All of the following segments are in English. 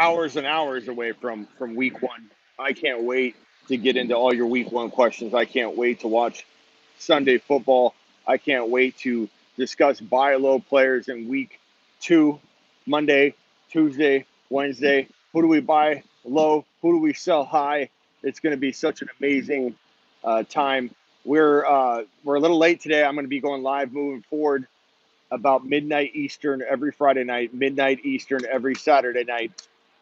hours and hours away from week one. I can't wait to get into all your week one questions. I can't wait to watch Sunday football. I can't wait to discuss buy low players in week two, Monday, Tuesday, Wednesday. Who do we buy low? Who do we sell high? It's going to be such an amazing time. We're a little late today. I'm going to be going live moving forward about midnight Eastern every Friday night, midnight Eastern every Saturday night.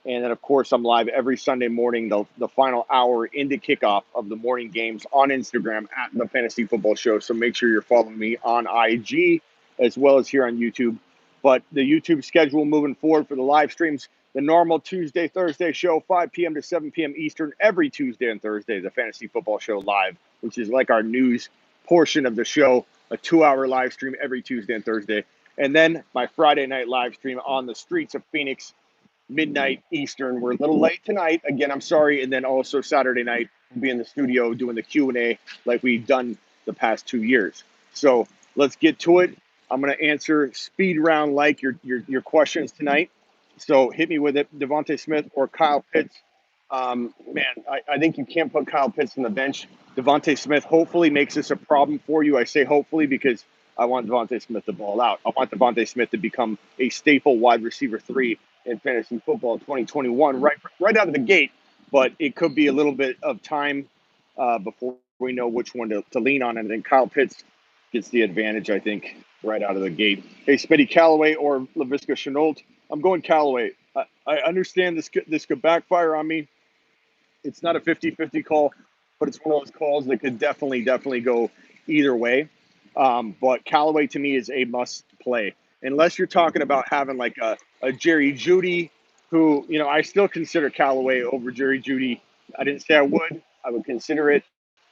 And then, of course, I'm live every Sunday morning, the final hour into kickoff of the morning games on Instagram at the Fantasy Football Show. So make sure you're following me on IG as well as here on YouTube. But the YouTube schedule moving forward for the live streams, the normal Tuesday, Thursday show, 5 p.m. to 7 p.m. Eastern, every Tuesday and Thursday, the Fantasy Football Show live, which is like our news portion of the show, a 2-hour live stream every Tuesday and Thursday. And then my Friday night live stream on the streets of Phoenix, midnight Eastern. We're a little late tonight. Again, I'm sorry. And then also Saturday night, we'll be in the studio doing the Q&A like we've done the past 2 years. So let's get to it. I'm going to answer speed round like your questions tonight. So hit me with it, Devonte Smith or Kyle Pitts. I think you can't put Kyle Pitts on the bench. Devonte Smith hopefully makes this a problem for you. I say hopefully because I want Devonte Smith to ball out. I want Devonte Smith to become a staple wide receiver 3 in fantasy football 2021 right out of the gate. But it could be a little bit of time before we know which one to lean on. And then Kyle Pitts gets the advantage, I think, right out of the gate. Hey, Smitty, Callaway or Laviska Shenault? I'm going Callaway. I understand this could backfire on me. It's not a 50-50 call, but it's one of those calls that could definitely go either way. But Callaway to me is a must play. Unless you're talking about having like a Jerry Jeudy, who, I still consider Callaway over Jerry Jeudy. I didn't say I would. I would consider it.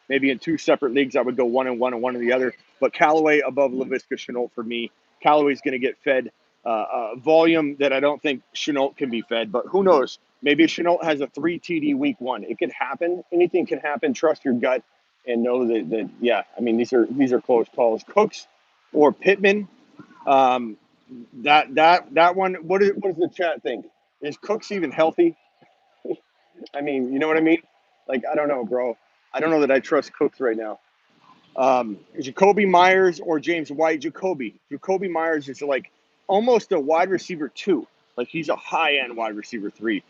Maybe in 2 separate leagues, I would go 1 and 1 and 1 and the other. But Callaway above Laviska Shenault for me. Callaway's going to get fed volume that I don't think Shenault can be fed. But who knows? Maybe Shenault has a 3 TD week 1. It could happen. Anything can happen. Trust your gut and know that these are close calls. Cooks or Pittman. That one. What does the chat think? Is Cooks even healthy? I mean, you know what I mean? Like, I don't know, bro. I don't know that I trust Cooks right now. Jacoby Myers or James White? Jacoby Myers is like almost a wide receiver 2. Like, he's a high-end wide receiver 3.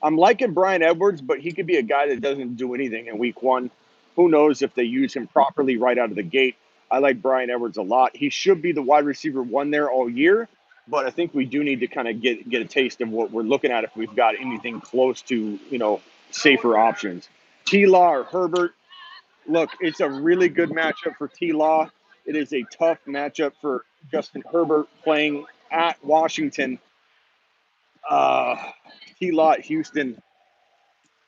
I'm liking Bryan Edwards, but he could be a guy that doesn't do anything in week 1. Who knows if they use him properly right out of the gate. I like Bryan Edwards a lot. He should be the wide receiver 1 there all year, but I think we do need to kind of get a taste of what we're looking at if we've got anything close to, safer options. T-Law or Herbert? Look, it's a really good matchup for T-Law. It is a tough matchup for Justin Herbert playing at Washington. T-Law at Houston.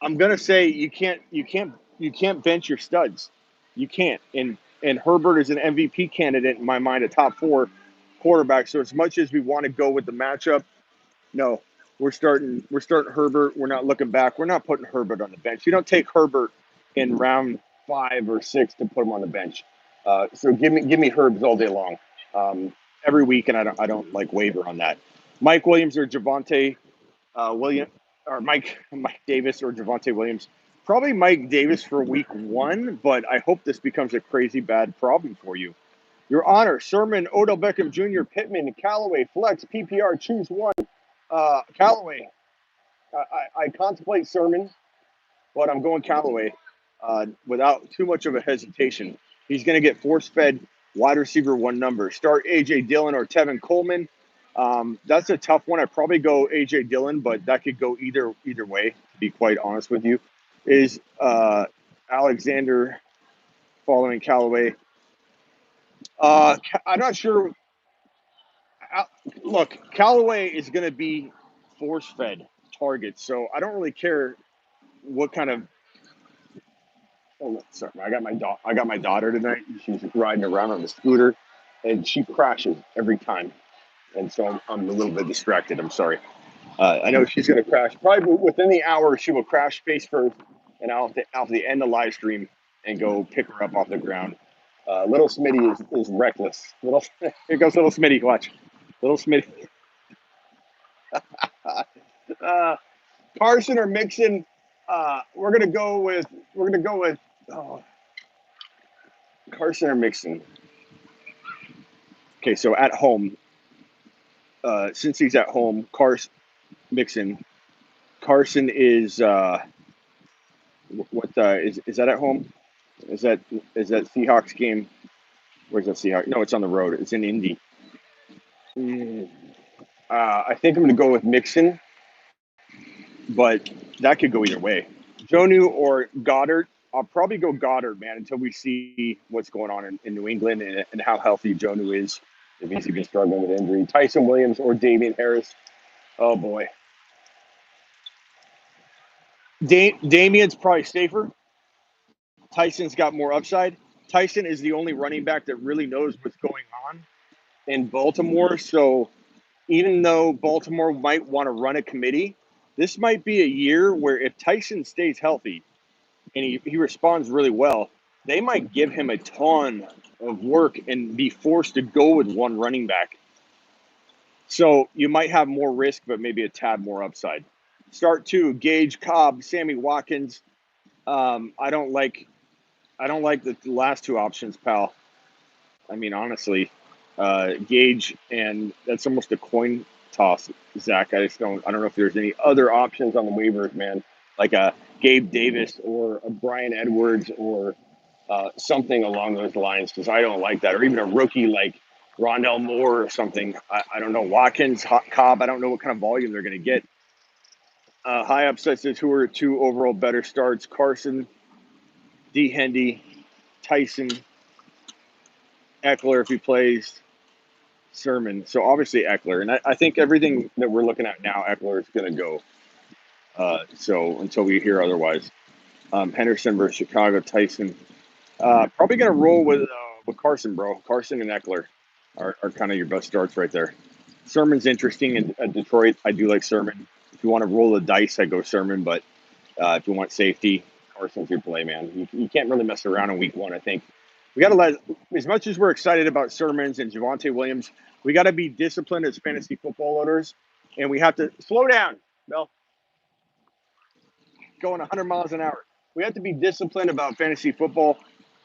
I'm gonna say you can't bench your studs. You can't. And Herbert is an MVP candidate in my mind, a top 4 quarterback. So as much as we want to go with the matchup, no, we're starting Herbert. We're not looking back. We're not putting Herbert on the bench. You don't take Herbert in round 5 or 6 to put him on the bench. So give me Herbs all day long, every week, and I don't like waver on that. Mike Williams or Javonte Williams, or Mike Davis or Javonte Williams. Probably Mike Davis for week 1, but I hope this becomes a crazy bad problem for you. Your Honor, Sermon, Odell Beckham Jr., Pittman, Callaway, Flex, PPR, choose one. Callaway. I contemplate Sermon, but I'm going Callaway without too much of a hesitation. He's going to get force-fed wide receiver 1 number. Start A.J. Dillon or Tevin Coleman. That's a tough one. I'd probably go A.J. Dillon, but that could go either way, to be quite honest with you. Is Alexander following Callaway? I'm not sure. Look, Callaway is going to be force-fed targets, so I don't really care what kind of. Oh, sorry, I got my daughter tonight. She's riding around on the scooter, and she crashes every time, and so I'm a little bit distracted. I'm sorry. I know she's going to crash. Probably within the hour, she will crash face first, and I'll have to end the live stream and go pick her up off the ground. Little Smitty is reckless. Here goes little Smitty. Watch. Little Smitty. Carson or Mixon. We're gonna go with oh, Carson or Mixon. Okay, so at home, since he's at home, Mixon. Carson is is that at home? Is that Seahawks game? Where's that Seahawks? No, it's on the road. It's in Indy. I think I'm going to go with Mixon, but that could go either way. Jonnu or Goddard. I'll probably go Goddard, man, until we see what's going on in New England and how healthy Jonnu is, if he's even struggling with injury. Tyson Williams or Damian Harris. Oh, boy. Damian's probably safer. Tyson's got more upside. Tyson is the only running back that really knows what's going on in Baltimore. So even though Baltimore might want to run a committee, this might be a year where if Tyson stays healthy and he responds really well, they might give him a ton of work and be forced to go with one running back. So you might have more risk, but maybe a tad more upside. Start two: Gage, Cobb, Sammy Watkins. I don't like the last two options, pal. I mean, honestly, Gage, and that's almost a coin toss, Zach. I don't know if there's any other options on the waivers, man, like a Gabe Davis or a Brian Edwards or something along those lines, because I don't like that, or even a rookie like Rondell Moore or something. I don't know. Watkins, Cobb, I don't know what kind of volume they're going to get. High upside says who are two overall better starts: Carson, D. Hendy, Tyson, Eckler if he plays, Sermon. So obviously Eckler, and I think everything that we're looking at now, Eckler is going to go. So until we hear otherwise, Henderson versus Chicago, Tyson. Probably going to roll with Carson, bro. Carson and Eckler are kind of your best starts right there. Sermon's interesting in Detroit. I do like Sermon. If you want to roll the dice, I go Sermon. But if you want safety, Carson's your play, man. You can't really mess around in week one, I think. We got to let, as much as we're excited about Sermons and Devonte Williams, we got to be disciplined as fantasy football owners, and we have to slow down, Bill. Going 100 miles an hour. We have to be disciplined about fantasy football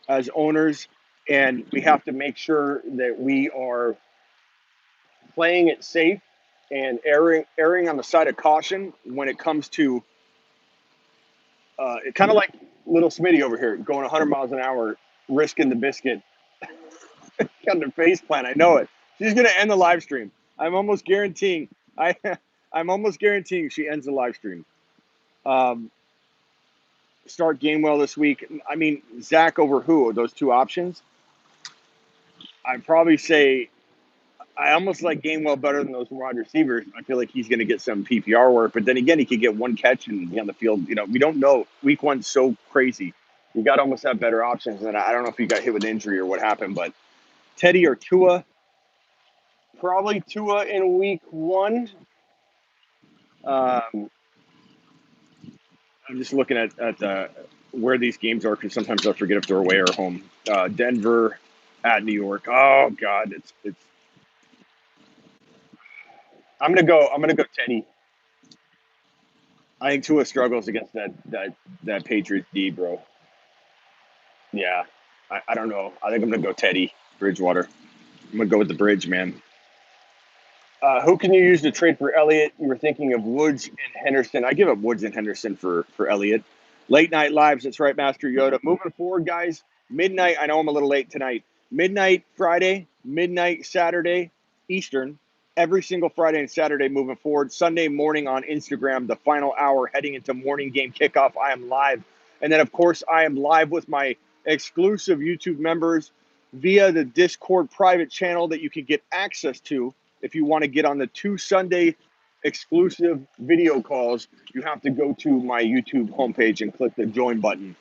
as owners, and we have to make sure that we are playing it safe and erring on the side of caution when it comes to kind of like little Smitty over here going 100 miles an hour, risking the biscuit. Got the face plant. I know it. She's gonna end the live stream. I'm almost guaranteeing. I'm almost guaranteeing she ends the live stream. Start Gainwell this week. I mean, Zach over who? Those two options. I'd probably say I almost like Gainwell better than those wide receivers. I feel like he's going to get some PPR work, but then again, he could get one catch and be on the field. You know, we don't know. Week one's so crazy. You got to almost have better options. And I don't know if he got hit with injury or what happened, but Teddy or Tua. Probably Tua in week one. I'm just looking at where these games are because sometimes I forget if they're away or home. Denver at New York. Oh God, it's. I'm gonna go Teddy. I think Tua struggles against that Patriots D, bro. Yeah, I don't know. I think I'm gonna go Teddy Bridgewater. I'm gonna go with the bridge, man. Who can you use to trade for Elliott? You were thinking of Woods and Henderson. I give up Woods and Henderson for Elliott. Late night lives. That's right, Master Yoda. Moving forward, guys. Midnight. I know I'm a little late tonight. Midnight Friday, midnight Saturday, Eastern. Every single Friday and Saturday moving forward. Sunday morning on Instagram, the final hour heading into morning game kickoff. I am live. And then, of course, I am live with my exclusive YouTube members via the Discord private channel that you can get access to. If you want to get on the 2 Sunday exclusive video calls, you have to go to my YouTube homepage and click the join button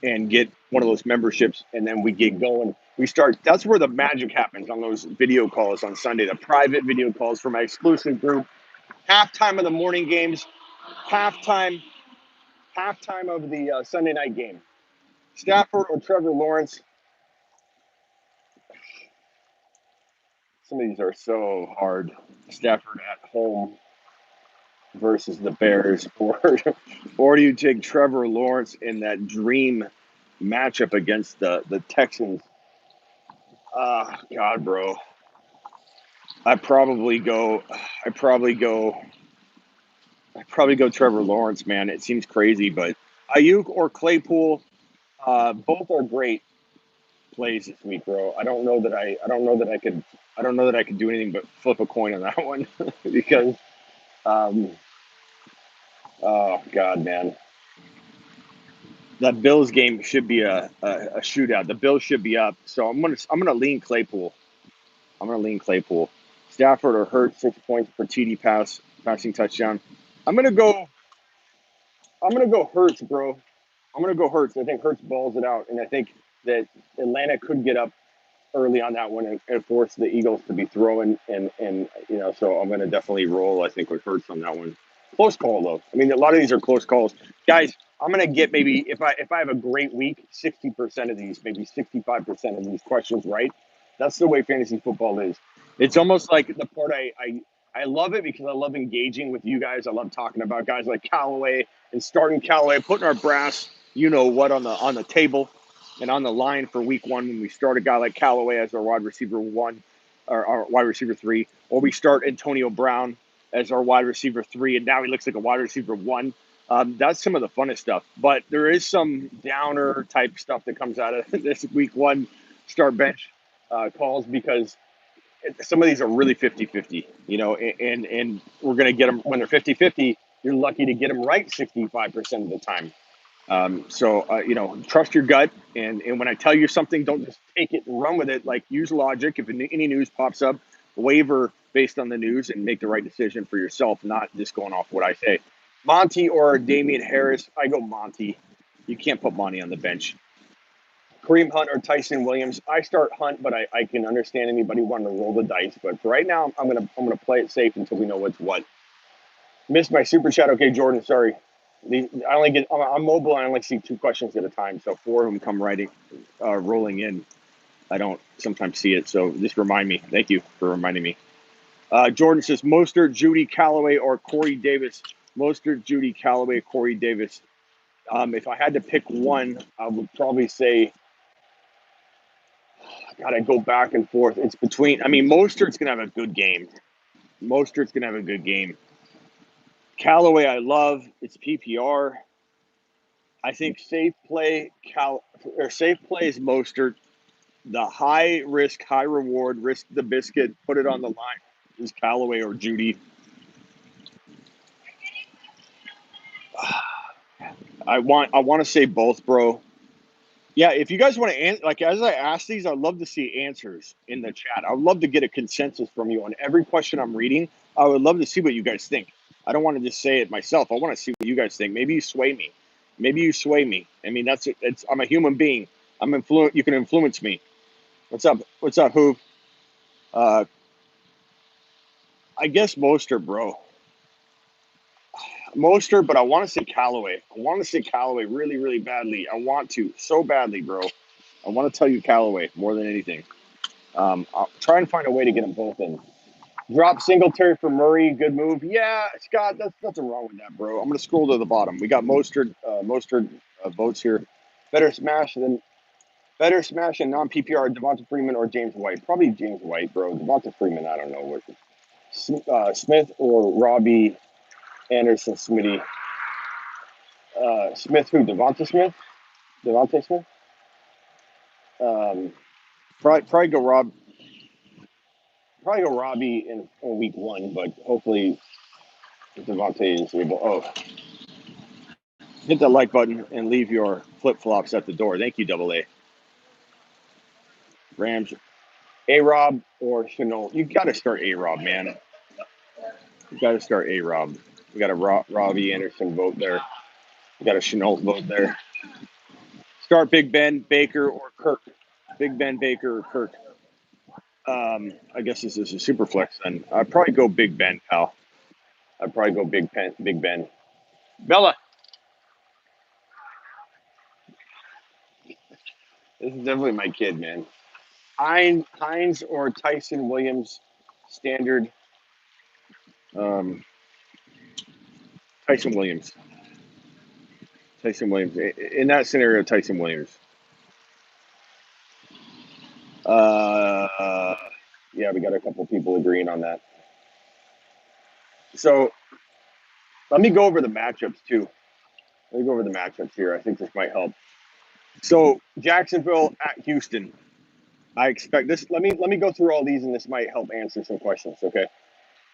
and get one of those memberships, and then we get going. We start. That's where the magic happens on those video calls on Sunday, the private video calls for my exclusive group. Halftime of the morning games, halftime of the Sunday night game. Stafford or Trevor Lawrence. Some of these are so hard. Stafford at home. versus the Bears, or do you take Trevor Lawrence in that dream matchup against the Texans? God, bro, I probably go. I probably go. I probably go Trevor Lawrence, man. It seems crazy, but Ayuk or Claypool, both are great plays this week, bro. I don't know that I. I don't know that I could. I don't know that I could do anything but flip a coin on that one because. Um, oh God, man, that Bills game should be a shootout. The Bills should be up, so I'm gonna lean Claypool. I'm gonna lean Claypool. Stafford or Hurts 6 points per TD passing touchdown. I'm gonna go. I'm gonna go Hurts, bro. I'm gonna go Hurts. I think Hurts balls it out, and I think that Atlanta could get up early on that one and force the Eagles to be throwing, and so I'm gonna definitely roll. I think with Hurts on that one. Close call though. I mean, a lot of these are close calls, guys. I'm gonna get maybe if I have a great week, 60% of these, maybe 65% of these questions right. That's the way fantasy football is. It's almost like the part I love it because I love engaging with you guys. I love talking about guys like Callaway and starting Callaway, putting our brass, on the table and on the line for week one when we start a guy like Callaway as our wide receiver one or our wide receiver three, or we start Antonio Brown as our wide receiver three, and now he looks like a wide receiver one. That's some of the funnest stuff. But there is some downer type stuff that comes out of this week one start bench calls because some of these are really 50-50, and we're going to get them when they're 50-50. You're lucky to get them right 65% of the time. Trust your gut. And when I tell you something, don't just take it and run with it. Like, use logic. If any news pops up, waver based on the news and make the right decision for yourself, not just going off what I say. Monty or Damian Harris? I go Monty. You can't put Monty on the bench. Kareem Hunt or Tyson Williams? I start Hunt, but I can understand anybody wanting to roll the dice. But for right now, I'm gonna play it safe until we know what's what. Missed my super chat. Okay, Jordan, sorry. I only get. I'm mobile. I only see two questions at a time, so four of them come rolling in. I don't sometimes see it, so just remind me. Thank you for reminding me. Jordan says Mostert, Judy, Callaway, or Corey Davis. Mostert, Judy, Callaway, Corey Davis. If I had to pick one, I would probably say, God, I go back and forth. It's between. I mean, Mostert's gonna have a good game. Mostert's gonna have a good game. Callaway, I love. It's PPR. I think safe play is Mostert. The high risk, high reward, risk the biscuit, put it on the line is Callaway or Judy. I want to say both, bro. Yeah, if you guys want to like as I ask these, I'd love to see answers in the chat. I'd love to get a consensus from you on every question I'm reading. I would love to see what you guys think. I don't want to just say it myself. I want to see what you guys think. Maybe you sway me. Maybe you sway me. I mean, that's it. I'm a human being. You can influence me. What's up? What's up, Hoop? Uh, I guess Mostert, bro. Mostert, but I want to say Callaway. I want to say Callaway really, really badly. I want to so badly, bro. I want to tell you Callaway more than anything. I'll try and find a way to get them both in. Drop Singletary for Murray. Good move. Yeah, Scott, that's nothing wrong with that, bro. I'm going to scroll to the bottom. We got Mostert votes here. Better smash and non PPR Devonta Freeman or James White. Probably James White, bro. Devonta Freeman, I don't know. Smith or Robbie Anderson, Smitty. Smith, who? Devonta Smith? Devonta Smith? Um, probably go Robbie in week one, but hopefully Devontae is able. Oh, hit that like button and leave your flip flops at the door. Thank you, Double A. Rams, A Rob or Chanel. You got to start A Rob, man. You got to start A Rob. We got a Robbie Anderson vote there. We got a Chanel vote there. Start Big Ben, Baker, or Kirk. Big Ben, Baker, or Kirk. I guess this is a super flex then. I'd probably go Big Ben, pal. I'd probably go Big Ben. Bella, this is definitely my kid, man. Hines or Tyson Williams, standard. Um, Tyson Williams. Tyson Williams. In that scenario, Tyson Williams. Yeah, we got a couple people agreeing on that. So let me go over the matchups too. Let me go over the matchups here. I think this might help. So Jacksonville at Houston. I expect this. Let me go through all these, and this might help answer some questions. Okay,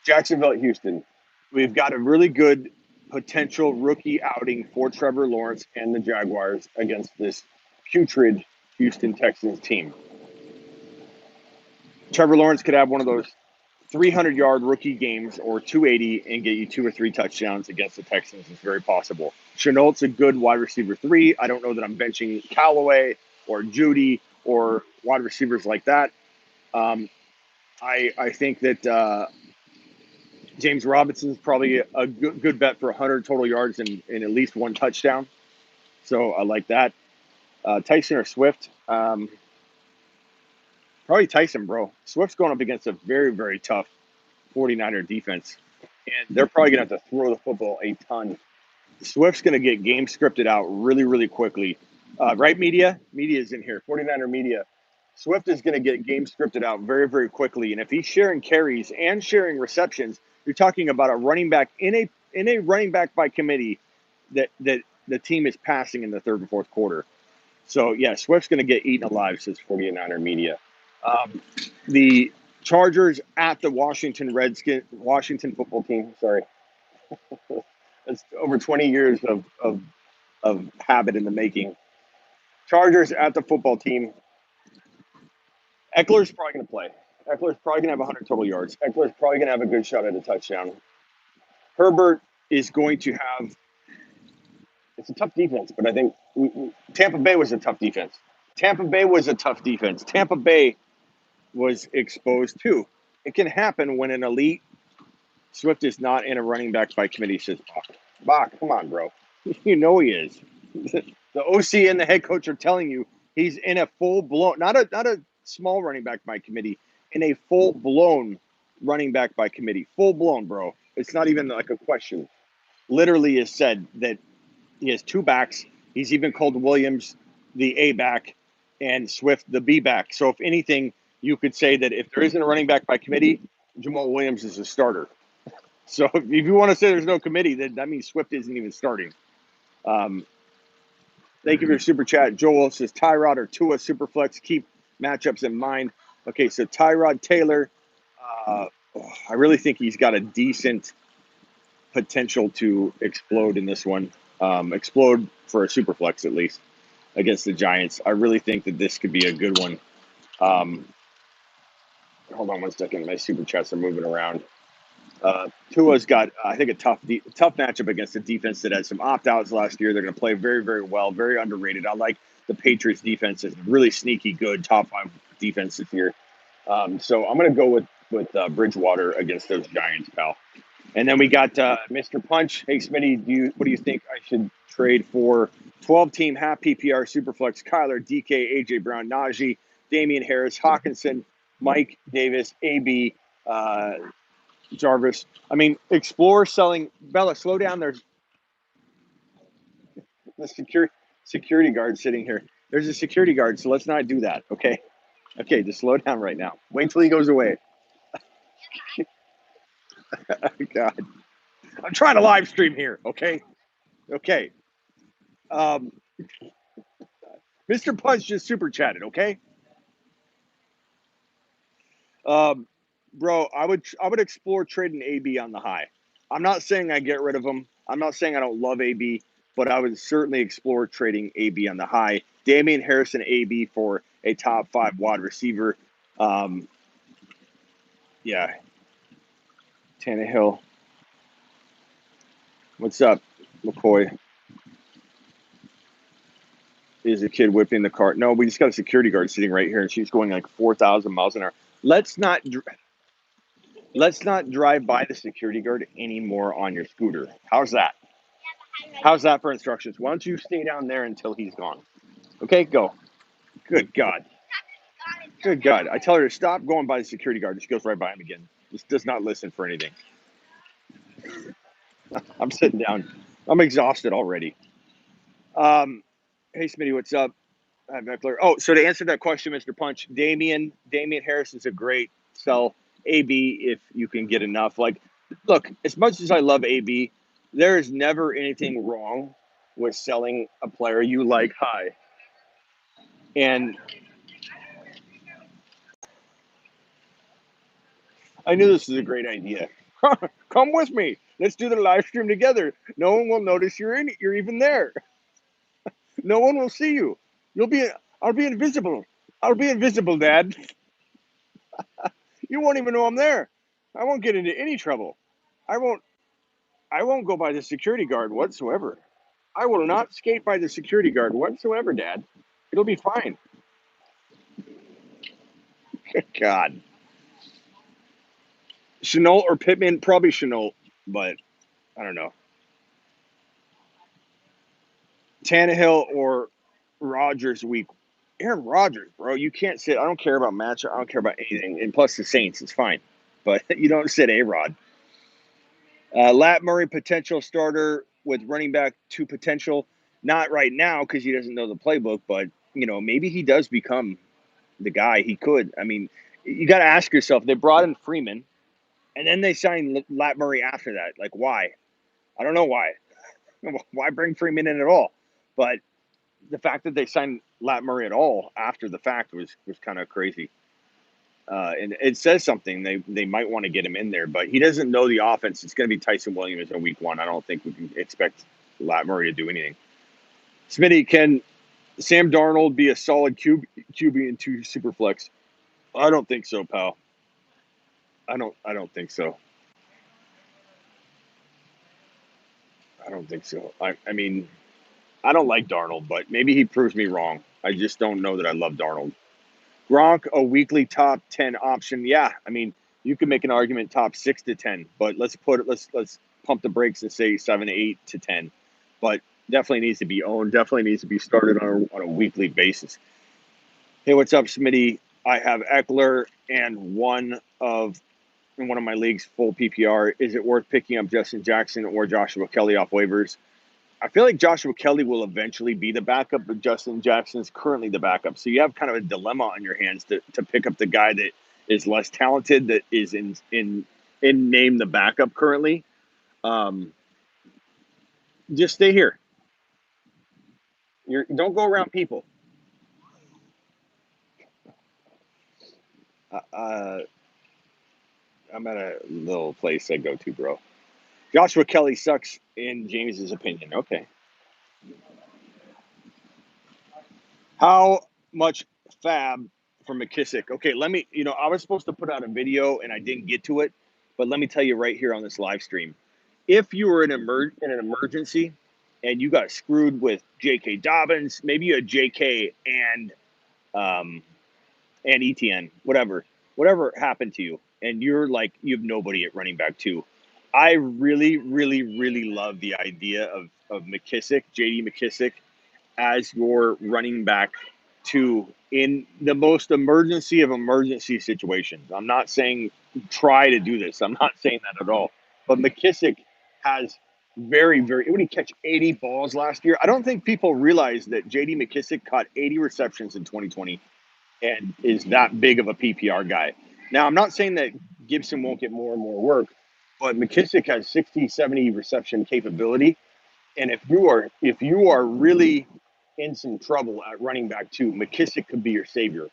Jacksonville at Houston. We've got a really good potential rookie outing for Trevor Lawrence and the Jaguars against this putrid Houston Texans team. Trevor Lawrence could have one of those 300-yard rookie games or 280 and get you 2 or 3 touchdowns against the Texans. It's very possible. Chenault's a good wide receiver 3. I don't know that I'm benching Callaway or Judy or wide receivers like that. I think that James Robinson is probably a good bet for 100 total yards and at least 1 touchdown. So I like that. Tyson or Swift? Probably Tyson, bro. Swift's going up against a very, very tough 49er defense, and they're probably going to have to throw the football a ton. Swift's going to get game scripted out really, really quickly. Right, media? Media's in here. 49er media. Swift is going to get game scripted out very, very quickly, and if he's sharing carries and sharing receptions, you're talking about a running back in a running back by committee that the team is passing in the third and fourth quarter. So, yeah, Swift's going to get eaten alive, says 49er media. The Chargers at the Washington football team. Sorry. It's over 20 years of habit in the making. Chargers at the football team. Eckler's probably going to play. Eckler's probably going to have 100 total yards. Eckler's probably going to have a good shot at a touchdown. Herbert is going to have – it's a tough defense, but I think Tampa Bay was a tough defense. Tampa Bay was exposed too. It can happen when an elite Swift is not in a running back by committee, says Bach, come on, bro. You know he is. The OC and the head coach are telling you he's in a full-blown, not a small running back by committee, in a full-blown running back by committee. Full-blown, bro. It's not even like a question. Literally has said that he has 2 backs. He's even called Williams the A back and Swift the B back. So if anything, you could say that if there isn't a running back by committee, Jamal Williams is a starter. So if you want to say there's no committee, then that means Swift isn't even starting. Thank you for your super chat. Joel says Tyrod or Tua Superflex. Keep matchups in mind. Okay, so Tyrod Taylor, I really think he's got a decent potential to explode in this one. Explode for a Superflex at least against the Giants. I really think that this could be a good one. Hold on one second. My super chats are moving around. Tua's got, I think, a tough matchup against a defense that had some opt-outs last year. They're going to play very, very well, very underrated. I like the Patriots defense. Is really sneaky good, top 5 defense this year. So I'm going to go with Bridgewater against those Giants, pal. And then we got Mr. Punch. Hey, Smitty, what do you think I should trade for? 12-team half PPR Superflex, Kyler, DK, AJ Brown, Najee, Damian Harris, Hawkinson, Mike Davis, AB, Jarvis. I mean, explore selling. Bella, slow down. There's the security guard sitting here. There's a security guard, so let's not do that, okay? Okay, just slow down right now. Wait till he goes away. God. I'm trying to live stream here, okay? Okay. Mr. Punch just super chatted, okay? Bro, I would explore trading AB on the high. I'm not saying I get rid of him. I'm not saying I don't love AB, but I would certainly explore trading AB on the high. Damian Harris and AB for a top 5 wide receiver. Yeah. Tannehill. What's up, McCoy? Is a kid whipping the cart? No, we just got a security guard sitting right here, and she's going like 4,000 miles an hour. Let's not drive by the security guard anymore on your scooter. How's that? How's that for instructions? Why don't you stay down there until he's gone? Okay, go. Good God. Good God. I tell her to stop going by the security guard, and she goes right by him again. Just does not listen for anything. I'm sitting down. I'm exhausted already. Um, hey, Smitty, what's up? Hi, Meckler. Oh, so to answer that question, Mr. Punch, Damian Harris is a great sell. AB, if you can get enough. Like, look, as much as I love AB, there is never anything wrong with selling a player you like high. And I knew this was a great idea. Come with me. Let's do the live stream together. No one will notice you're even there. No one will see you. You'll be I'll be invisible. I'll be invisible, Dad. You won't even know I'm there. I won't get into any trouble. I won't I won't go by the security guard whatsoever. I will not skate by the security guard whatsoever, Dad. It'll be fine. God. Chenault or Pittman? Probably Chenault, but I don't know. Tannehill or Rodgers week. Aaron Rodgers, bro. You can't sit. I don't care about matchup. I don't care about anything. And plus the Saints, it's fine. But you don't sit A-Rod. Lat Murray, potential starter with running back two potential. Not right now because he doesn't know the playbook, but maybe he does become the guy. He could. I mean, you got to ask yourself. They brought in Freeman, and then they signed Lat Murray after that. Like, why? I don't know why. Why bring Freeman in at all? But the fact that they signed Lat Murray at all after the fact was kind of crazy. And it says something. They might want to get him in there, but he doesn't know the offense. It's going to be Tyson Williams in week one. I don't think we can expect Lat Murray to do anything. Smitty, can Sam Darnold be a solid QB in two Superflex? I don't think so, pal. I don't think so. I don't think so. I mean, I don't like Darnold, but maybe he proves me wrong. I just don't know that I love Darnold. Gronk, a weekly top 10 option. Yeah, I mean, you can make an argument top 6 to 10, but let's pump the brakes and say 7 to 8 to 10. But definitely needs to be owned, definitely needs to be started on a weekly basis. Hey, what's up, Smitty? I have Eckler and in one of my leagues full PPR. Is it worth picking up Justin Jackson or Joshua Kelly off waivers? I feel like Joshua Kelly will eventually be the backup, but Justin Jackson is currently the backup. So you have kind of a dilemma on your hands to pick up the guy that is less talented, that is in name the backup currently. Um, just stay here. Don't go around people. Uh, I'm at a little place I go to, bro. Joshua Kelly sucks in James's opinion. Okay. How much fab for McKissick? Okay, I was supposed to put out a video and I didn't get to it, but let me tell you right here on this live stream. If you were in an emergency and you got screwed with J.K. Dobbins, maybe you had J.K. Um, and ETN, whatever happened to you, and you're like, you have nobody at running back two. I really, really, really love the idea of McKissick, J.D. McKissick, as your running back two in the most emergency of emergency situations. I'm not saying try to do this. I'm not saying that at all. But McKissick has very, very, when he catch 80 balls last year, I don't think people realize that JD McKissick caught 80 receptions in 2020 and is that big of a PPR guy. Now, I'm not saying that Gibson won't get more and more work, but McKissick has 60, 70 reception capability. And if you are really in some trouble at running back two, McKissick could be your savior.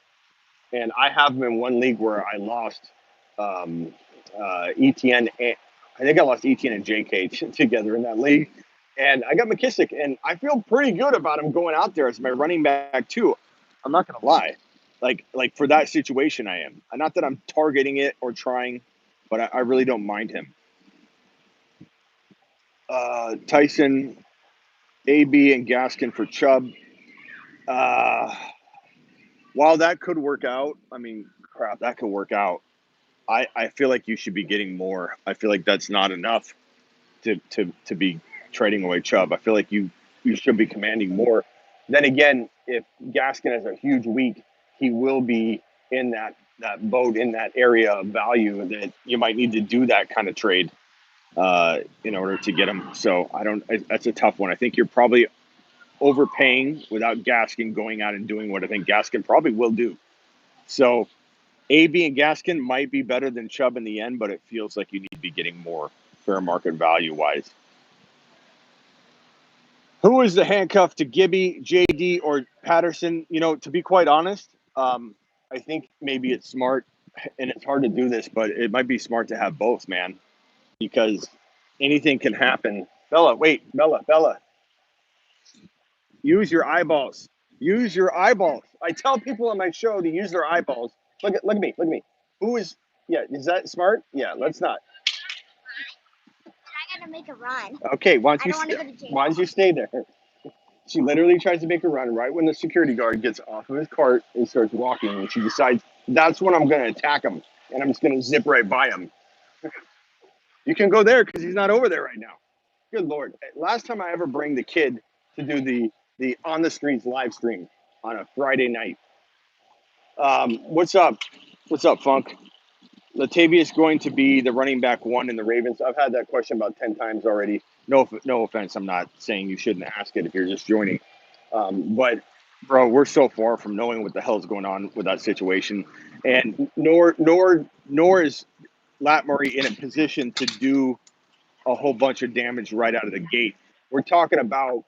And I have him in one league where I lost ETN. I think I lost ETN and JK together in that league. And I got McKissick, and I feel pretty good about him going out there as my running back too. I'm not gonna lie, like for that situation, I am. Not that I'm targeting it or trying, but I really don't mind him. Tyson, AB, and Gaskin for Chubb. Uh, while that could work out, I mean, crap, that could work out. I feel like you should be getting more. I feel like that's not enough to be trading away Chubb. I feel like you should be commanding more. Then again, if Gaskin has a huge week, he will be in that boat in that area of value that you might need to do that kind of trade. in order to get him. So that's a tough one. I think you're probably overpaying without Gaskin going out and doing what I think Gaskin probably will do. So AB and Gaskin might be better than Chubb in the end, but it feels like you need to be getting more fair market value wise. Who is the handcuff to Gibby, JD, or Patterson? To be quite honest, I think maybe it's smart, and it's hard to do this, but it might be smart to have both, man, because anything can happen. Bella, use your eyeballs. Use your eyeballs. I tell people on my show to use their eyeballs. Look at me. Who is? Yeah, is that smart? Yeah, let's not. I gotta make a run. Okay, why I don't want to go to jail. don't you stay there? She literally tries to make a run right when the security guard gets off of his cart and starts walking, and she decides that's when I'm going to attack him, and I'm just going to zip right by him. You can go there because he's not over there right now. Good Lord. Last time I ever bring the kid to do the On the Streets live stream on a Friday night. What's up? What's up, Funk? Latavius going to be the running back one in the Ravens? I've had that question about 10 times already. No offense. I'm not saying you shouldn't ask it if you're just joining. But, bro, we're so far from knowing what the hell's going on with that situation. And nor is Lat Murray in a position to do a whole bunch of damage right out of the gate. We're talking about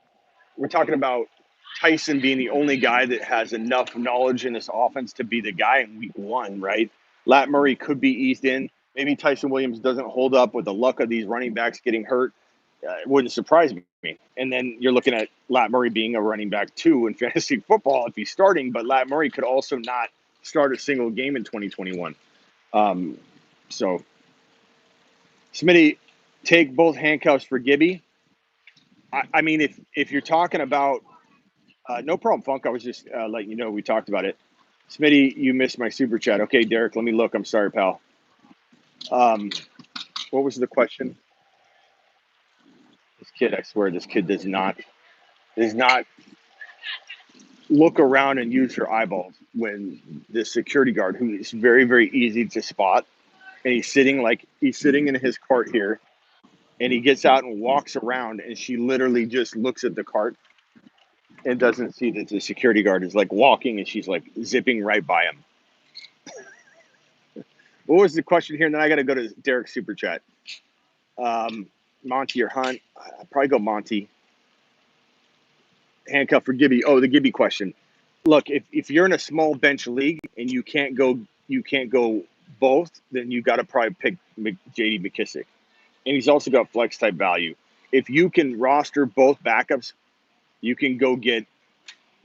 Tyson being the only guy that has enough knowledge in this offense to be the guy in week one, right? Lat Murray could be eased in. Maybe Tyson Williams doesn't hold up with the luck of these running backs getting hurt. It wouldn't surprise me. And then you're looking at Lat Murray being a running back too in fantasy football if he's starting, but Lat Murray could also not start a single game in 2021. So, Smitty, take both handcuffs for Gibby. I mean, if you're talking about no problem, Funk. I was just letting you know we talked about it. Smitty, you missed my super chat. Okay, Derek, let me look. I'm sorry, pal. What was the question? I swear, this kid does not look around and use her eyeballs when the security guard, who is very, very easy to spot, and he's sitting in his cart here, and he gets out and walks around, and she literally just looks at the cart and doesn't see that the security guard is like walking, and she's like zipping right by him. What was the question here? And then I got to go to Derek's super chat. Monty or Hunt? I'd probably go Monty. Handcuff for Gibby. Oh, the Gibby question. Look, if you're in a small bench league and you can't go both, then you got to probably pick JD McKissick, and he's also got flex type value. If you can roster both backups, you can go get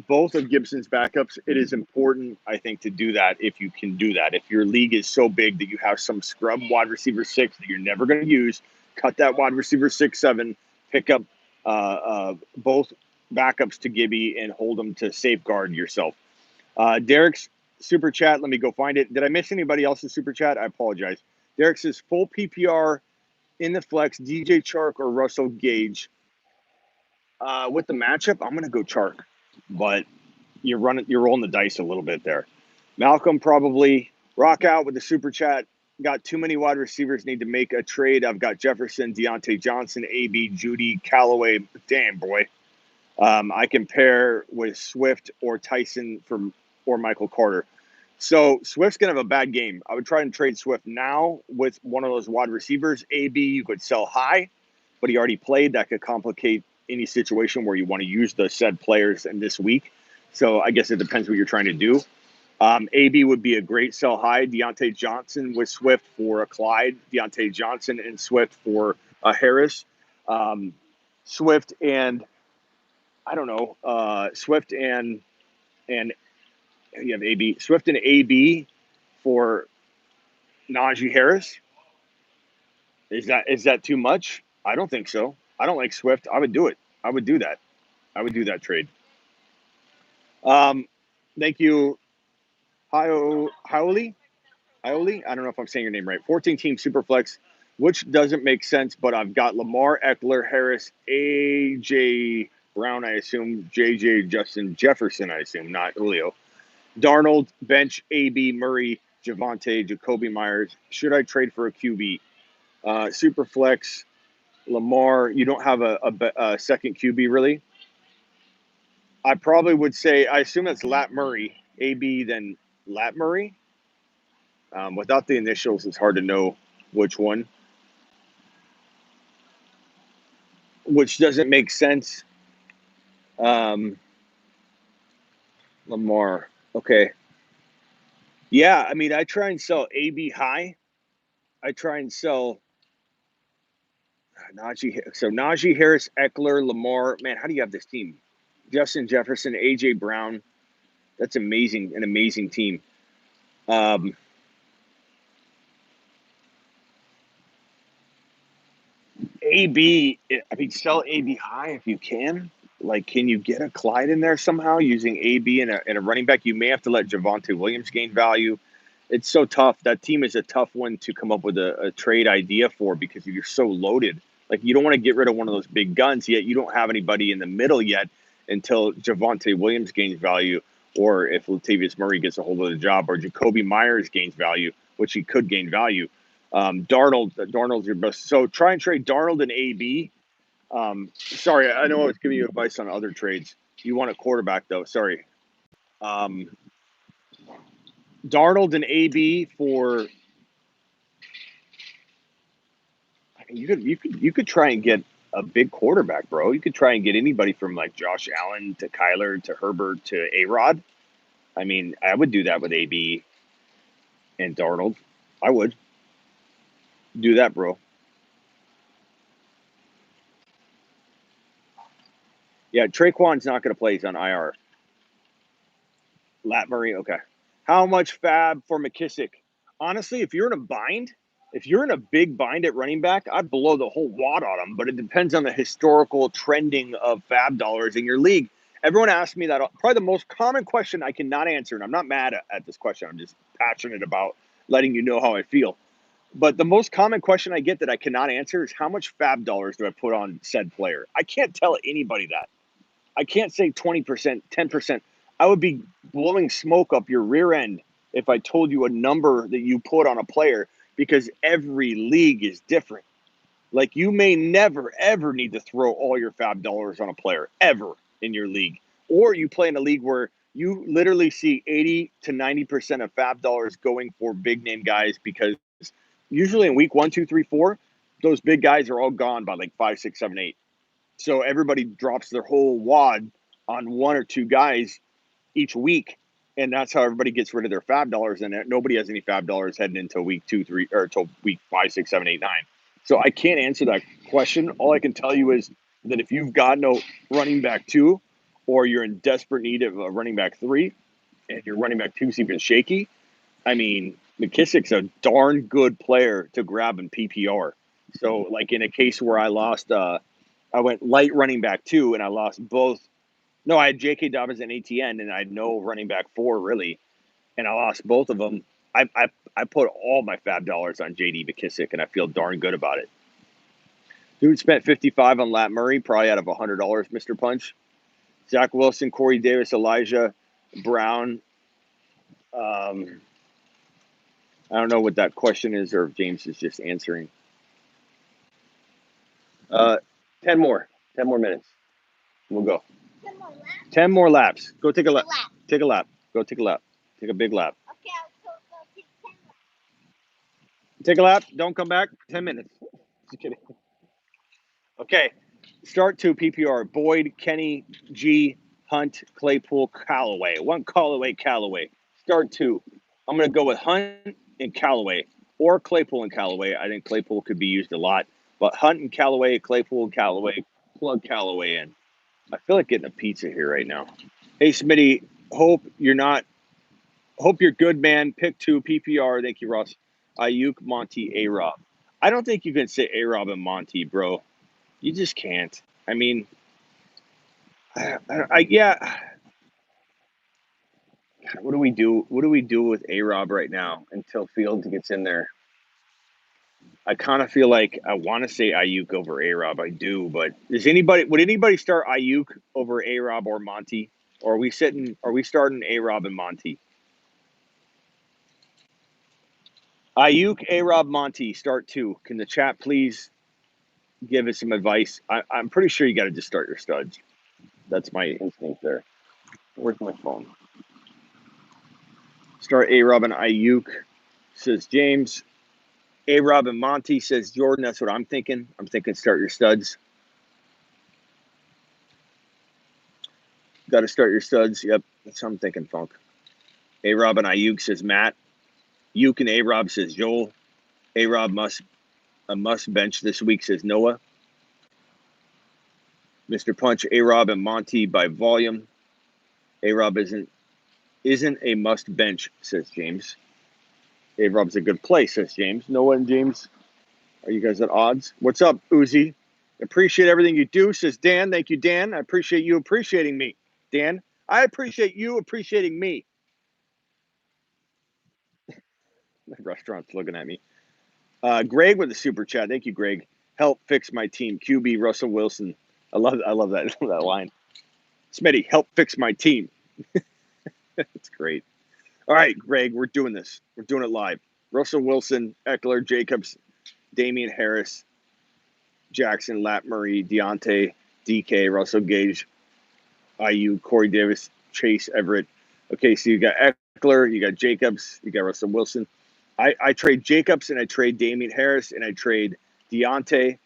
both of Gibson's backups. It is important, I think, to do that if you can do that. If your league is so big that you have some scrub wide receiver 6 that you're never going to use, cut that wide receiver 6, 7, pick up both backups to Gibby and hold them to safeguard yourself. Derek's super chat, let me go find it. Did I miss anybody else's super chat? I apologize. Derek says full PPR in the flex, DJ Chark or Russell Gage. With the matchup, I'm going to go Chark, but you're rolling the dice a little bit there. Malcolm probably rock out with the super chat. Got too many wide receivers, need to make a trade. I've got Jefferson, Deontay Johnson, AB, Judy, Callaway. Damn, boy. I can pair with Swift or Tyson or Michael Carter. So Swift's going to have a bad game. I would try and trade Swift now with one of those wide receivers. AB, you could sell high, but he already played. That could complicate any situation where you want to use the said players in this week. So I guess it depends what you're trying to do. AB would be a great sell high. Deontay Johnson with Swift for a Clyde. Deontay Johnson and Swift for a Harris. Swift and I don't know. Swift and you have AB. Swift and AB for Najee Harris. Is that too much? I don't think so. I don't like Swift. I would do it. I would do that. I would do that trade. Thank you, Hioli. I don't know if I'm saying your name right. 14-team Superflex, which doesn't make sense, but I've got Lamar, Eckler, Harris, A.J. Brown, I assume, J.J. Justin Jefferson, I assume, not Julio. Darnold, bench, A.B., Murray, Devonte, Jacoby Myers. Should I trade for a QB? Superflex, Lamar, you don't have a second QB really. I probably would say, I assume that's Lat Murray, AB, then Lat Murray. Without the initials, it's hard to know which one, which doesn't make sense. Um, Lamar. Okay. Yeah, I mean, I try and sell AB high. I try and sell Najee. So Najee Harris, Eckler, Lamar. Man, how do you have this team? Justin Jefferson, AJ Brown. That's amazing. An amazing team. Um, AB. I mean, sell AB high if you can. Like, can you get a Clyde in there somehow using AB and a running back? You may have to let Devonte Williams gain value. It's so tough. That team is a tough one to come up with a trade idea for because you're so loaded. Like, you don't want to get rid of one of those big guns, yet you don't have anybody in the middle yet until Javonte Williams gains value, or if Latavius Murray gets a hold of the job, or Jacoby Myers gains value, which he could gain value. Darnold's your best. So try and trade Darnold and AB. Sorry, I know I was giving you advice on other trades. You want a quarterback, though. Sorry. Um, Darnold and AB for you could try and get a big quarterback, bro. You could try and get anybody from like Josh Allen to Kyler to Herbert to A-Rod. I mean, I would do that with AB and Darnold. I would do that, bro. Yeah, Traquan's not going to play. He's on IR. Lat Murray, okay. How much fab for McKissick? Honestly, if you're in a big bind at running back, I'd blow the whole wad on him, but it depends on the historical trending of fab dollars in your league. Everyone asks me that. Probably the most common question I cannot answer, and I'm not mad at this question. I'm just passionate about letting you know how I feel. But the most common question I get that I cannot answer is how much fab dollars do I put on said player? I can't tell anybody that. I can't say 20%, 10%. I would be blowing smoke up your rear end if I told you a number that you put on a player because every league is different. Like, you may never, ever need to throw all your fab dollars on a player, ever in your league. Or you play in a league where you literally see 80 to 90% of fab dollars going for big name guys because usually in week 1, 2, 3, 4, those big guys are all gone by like 5, 6, 7, 8. So everybody drops their whole wad on one or two guys each week, and that's how everybody gets rid of their fab dollars. And nobody has any fab dollars heading into week 2, 3, or until week 5, 6, 7, 8, 9. So I can't answer that question. All I can tell you is that if you've got no running back 2, or you're in desperate need of a running back 3, and your running back 2 is even shaky, I mean, McKissick's a darn good player to grab in PPR. So, like in a case where I went light running back 2, and I lost both. No, I had J.K. Dobbins and ATN, and I had no running back 4 really, and I lost both of them. I put all my fab dollars on J.D. McKissick, and I feel darn good about it. Dude spent 55 on Lat Murray, probably out of $100, Mr. Punch. Zach Wilson, Corey Davis, Elijah Brown. I don't know what that question is, or if James is just answering. 10 more. 10 more minutes. We'll go. 10 more laps? 10 more laps. Go take a lap. Take a lap. Go take a lap. Take a big lap. Okay, I'll go take 10 laps. Take a lap. Don't come back. 10 minutes. Just kidding. Okay. Start 2 PPR. Boyd, Kenny, G, Hunt, Claypool, Callaway. One Callaway, Callaway. Start 2. I'm going to go with Hunt and Callaway, or Claypool and Callaway. I think Claypool could be used a lot. But Hunt and Callaway, Claypool and Callaway. Plug Callaway in. I feel like getting a pizza here right now. Hey, Smitty. Hope you're good, man. Pick 2 PPR. Thank you, Ross. Ayuk, Monty, A-Rob. I don't think you can say A-Rob and Monty, bro. You just can't. I mean, yeah. What do we do? What do we do with A-Rob right now until Fields gets in there? I kind of feel like I want to say Ayuk over A-Rob. I do, but would anybody start Ayuk over A-Rob or Monty? Or are we starting A-Rob and Monty? Ayuk, A-Rob, Monty, start 2. Can the chat please give us some advice. I'm pretty sure you got to just start your studs. That's my instinct there. Where's my phone? Start A-Rob and Ayuk, says James. A-Rob and Monty, says Jordan. That's what I'm thinking. I'm thinking start your studs. Got to start your studs. Yep, that's what I'm thinking, Funk. A-Rob and Ayuk, says Matt. Uke and A-Rob, says Joel. A-Rob must bench this week, says Noah. Mr. Punch, A-Rob and Monty by volume. A-Rob isn't a must bench, says James. A-Rob's a good play, says James. Noah and James, are you guys at odds? What's up, Uzi? Appreciate everything you do, says Dan. Thank you, Dan. I appreciate you appreciating me, Dan. I appreciate you appreciating me. The restaurant's looking at me. Greg with the super chat. Thank you, Greg. Help fix my team. QB Russell Wilson. I love that that line. Smitty, help fix my team. That's great. All right, Greg, we're doing this. We're doing it live. Russell Wilson, Eckler, Jacobs, Damian Harris, Jackson, Lat Murray, Deontay, DK, Russell Gage, IU, Corey Davis, Chase Everett. Okay, so you got Eckler, you got Jacobs, you got Russell Wilson. I trade Jacobs and I trade Damian Harris and I trade Deontay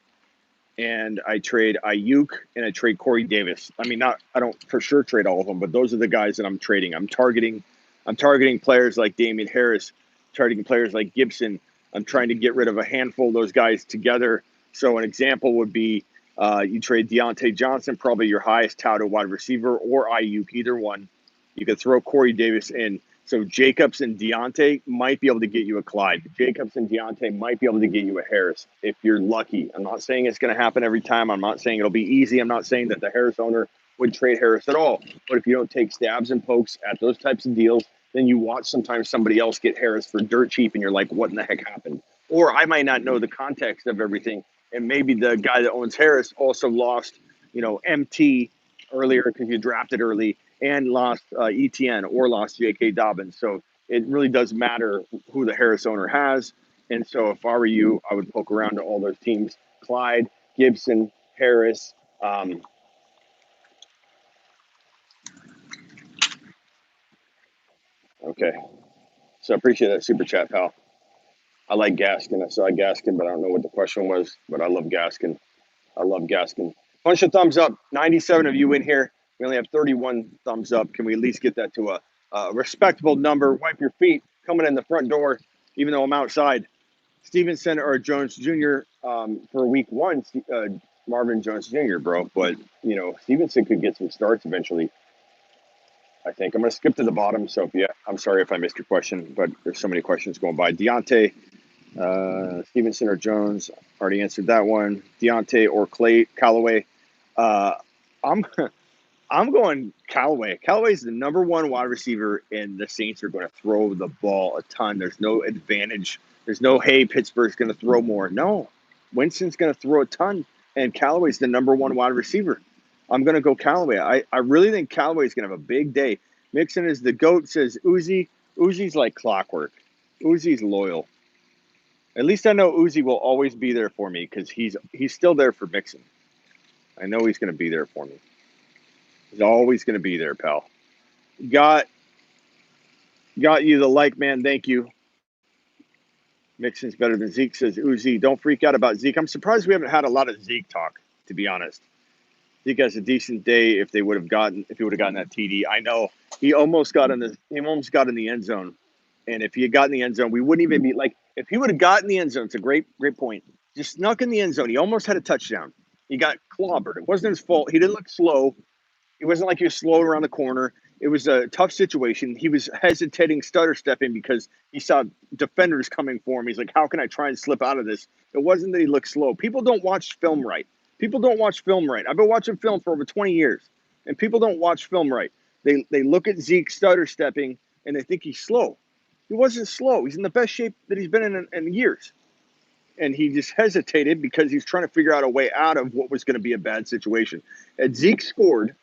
and I trade Ayuk and I trade Corey Davis. I mean, I don't for sure trade all of them, but those are the guys that I'm trading. I'm targeting players like Damian Harris, targeting players like Gibson. I'm trying to get rid of a handful of those guys together. So an example would be you trade Deontay Johnson, probably your highest touted wide receiver, or Ayuk, either one. You could throw Corey Davis in. So Jacobs and Deontay might be able to get you a Clyde. Jacobs and Deontay might be able to get you a Harris if you're lucky. I'm not saying it's going to happen every time. I'm not saying it'll be easy. I'm not saying that the Harris owner would trade Harris at all. But if you don't take stabs and pokes at those types of deals, then you watch sometimes somebody else get Harris for dirt cheap and you're like, what in the heck happened? Or I might not know the context of everything. And maybe the guy that owns Harris also lost, MT earlier because you drafted early and lost ETN or lost J.K. Dobbins. So it really does matter who the Harris owner has. And so if I were you, I would poke around to all those teams. Clyde, Gibson, Harris. Okay. So I appreciate that super chat, pal. I like Gaskin. I saw Gaskin, but I don't know what the question was. But I love Gaskin. I love Gaskin. Bunch of thumbs up. 97 of you in here. We only have 31 thumbs up. Can we at least get that to a respectable number? Wipe your feet coming in the front door, even though I'm outside. Stevenson or Jones Jr. For week one, Marvin Jones Jr., bro. But, Stevenson could get some starts eventually, I think. I'm going to skip to the bottom. So, I'm sorry if I missed your question, but there's so many questions going by. Deontay, Stevenson or Jones, already answered that one. Deontay or Callaway. I'm I'm going Callaway. Callaway's the number one wide receiver, and the Saints are going to throw the ball a ton. There's no advantage. There's no, hey, Pittsburgh's going to throw more. No, Winston's going to throw a ton, and Callaway's the number one wide receiver. I'm going to go Callaway. I really think Callaway's going to have a big day. Mixon is the GOAT, says Uzi. Uzi's like clockwork. Uzi's loyal. At least I know Uzi will always be there for me because he's still there for Mixon. I know he's going to be there for me. He's always going to be there, pal. Got you the like, man. Thank you. Mixon's better than Zeke, says Uzi. Don't freak out about Zeke. I'm surprised we haven't had a lot of Zeke talk, to be honest. Zeke has a decent day if he would have gotten that TD. I know he almost got in the end zone. And if he had gotten the end zone, we wouldn't even be like, if he would have gotten the end zone, it's a great point. Just snuck in the end zone. He almost had a touchdown. He got clobbered. It wasn't his fault. He didn't look slow. It wasn't like he was slow around the corner. It was a tough situation. He was hesitating, stutter stepping because he saw defenders coming for him. He's like, how can I try and slip out of this? It wasn't that he looked slow. People don't watch film right. I've been watching film for over 20 years, and people don't watch film right. They look at Zeke stutter stepping, and they think he's slow. He wasn't slow. He's in the best shape that he's been in years. And he just hesitated because he's trying to figure out a way out of what was going to be a bad situation. And Zeke scored.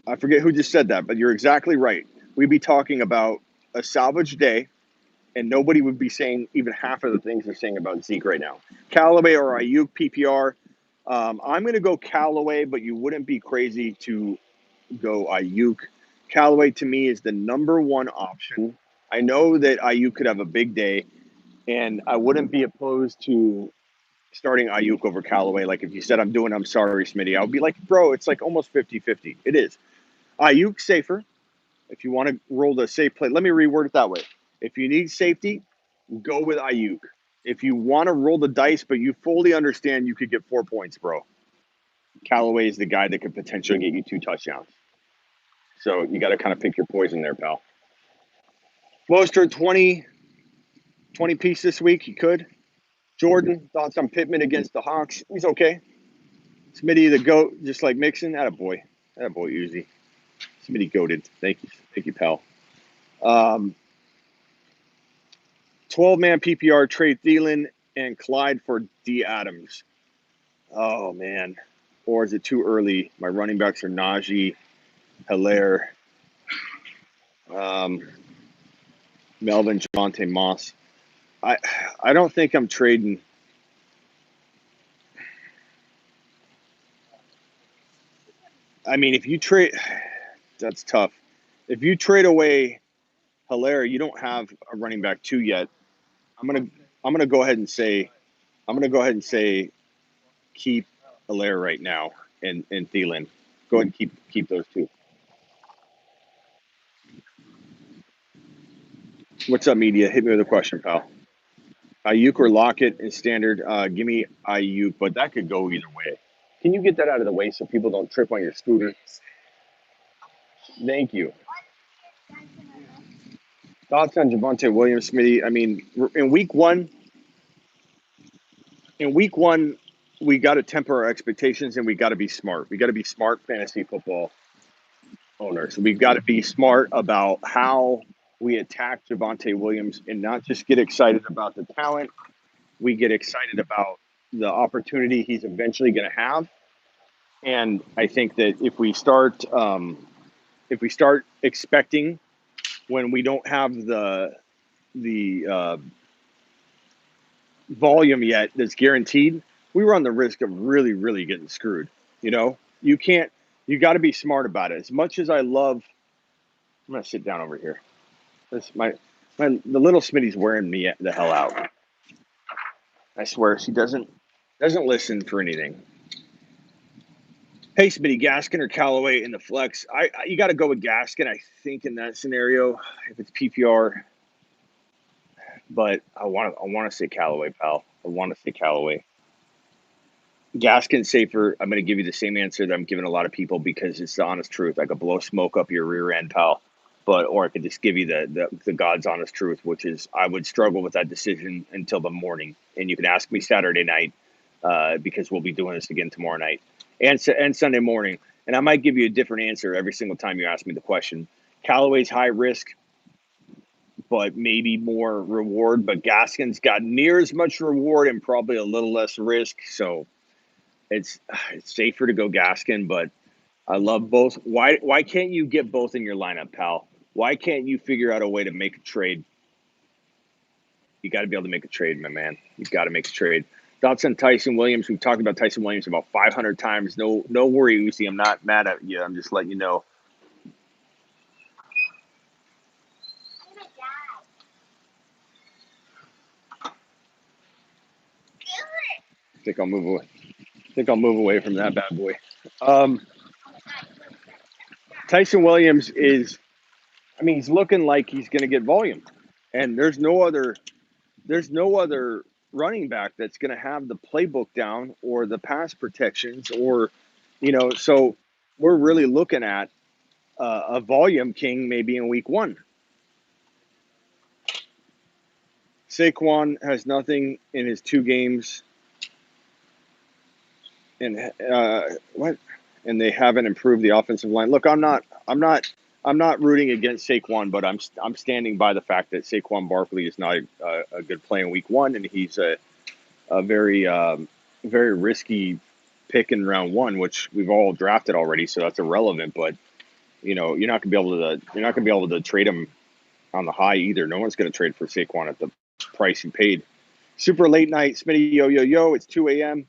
I forget who just said that, but you're exactly right. We'd be talking about a salvage day, and nobody would be saying even half of the things they're saying about Zeke right now. Callaway or Ayuk PPR. I'm going to go Callaway, but you wouldn't be crazy to go Ayuk. Callaway to me is the number one option. I know that Ayuk could have a big day, and I wouldn't be opposed to starting Ayuk over Callaway. Like if you said, I'm sorry, Smitty, I would be like, bro, it's like almost 50-50. It is. Ayuk safer. If you want to roll the safe play, let me reword it that way. If you need safety, go with Ayuk. If you want to roll the dice, but you fully understand you could get 4 points, bro, Callaway is the guy that could potentially get you 2 touchdowns. So you got to kind of pick your poison there, pal. Mostert, 20 piece this week. He could. Jordan, thoughts on Pittman against the Hawks? He's okay. Smitty, the GOAT, just like Mixon. Attaboy. Attaboy, Uzi. Smitty goated. Thank you. Thank you, pal. 12-man PPR, trade Thielen and Clyde for D. Adams. Oh, man. Or is it too early? My running backs are Najee, Hilaire, Melvin, Devonte, Moss. I don't think I'm trading. I mean, if you trade, that's tough. If you trade away Hilaire, you don't have a running back 2 yet. I'm gonna go ahead and say keep Hilaire right now and Thielen. Go ahead and keep those 2. What's up, media? Hit me with a question, pal. Ayuk or Lockett is standard. Give me Ayuk, but that could go either way. Can you get that out of the way so people don't trip on your scooter? Thank you. Thoughts on Devonte Williams, Smitty? I mean, in week one, we got to temper our expectations and we got to be smart. We got to be smart fantasy football owners. We've got to be smart about how we attack Devonte Williams and not just get excited about the talent. We get excited about the opportunity he's eventually going to have. And I think that if we start expecting when we don't have the volume yet that's guaranteed, we run the risk of really, really getting screwed. You know, you got to be smart about it. As much as I love, I'm going to sit down over here. This the little Smitty's wearing me the hell out. I swear she doesn't listen for anything. Hey, Smitty, Gaskin or Callaway in the flex? You got to go with Gaskin, I think, in that scenario if it's PPR. But I want to say Callaway, pal. I want to say Callaway. Gaskin safer. I'm going to give you the same answer that I'm giving a lot of people because it's the honest truth. I could blow smoke up your rear end, pal. Or I could just give you the God's honest truth, which is I would struggle with that decision until the morning. And you can ask me Saturday night because we'll be doing this again tomorrow night and Sunday morning. And I might give you a different answer every single time you ask me the question. Callaway's high risk, but maybe more reward. But Gaskin's got near as much reward and probably a little less risk. So it's safer to go Gaskin, but I love both. Why can't you get both in your lineup, pal? Why can't you figure out a way to make a trade? You got to be able to make a trade, my man. You got to make a trade. Thoughts on Tyson Williams? We've talked about Tyson Williams about 500 times. No worry, Uzi. I'm not mad at you. I'm just letting you know. I think I'll move away from that bad boy. Tyson Williams is, I mean, he's looking like he's going to get volume, and there's no other running back that's going to have the playbook down or the pass protections or, so we're really looking at a volume king maybe in week one. Saquon has nothing in his 2 games, and what? And they haven't improved the offensive line. Look, I'm not rooting against Saquon, but I'm standing by the fact that Saquon Barkley is not a good play in week one, and he's a very very risky pick in round 1, which we've all drafted already, so that's irrelevant. But you're not gonna be able to trade him on the high either. No one's going to trade for Saquon at the price he paid. Super late night, Smitty, yo. It's 2 a.m.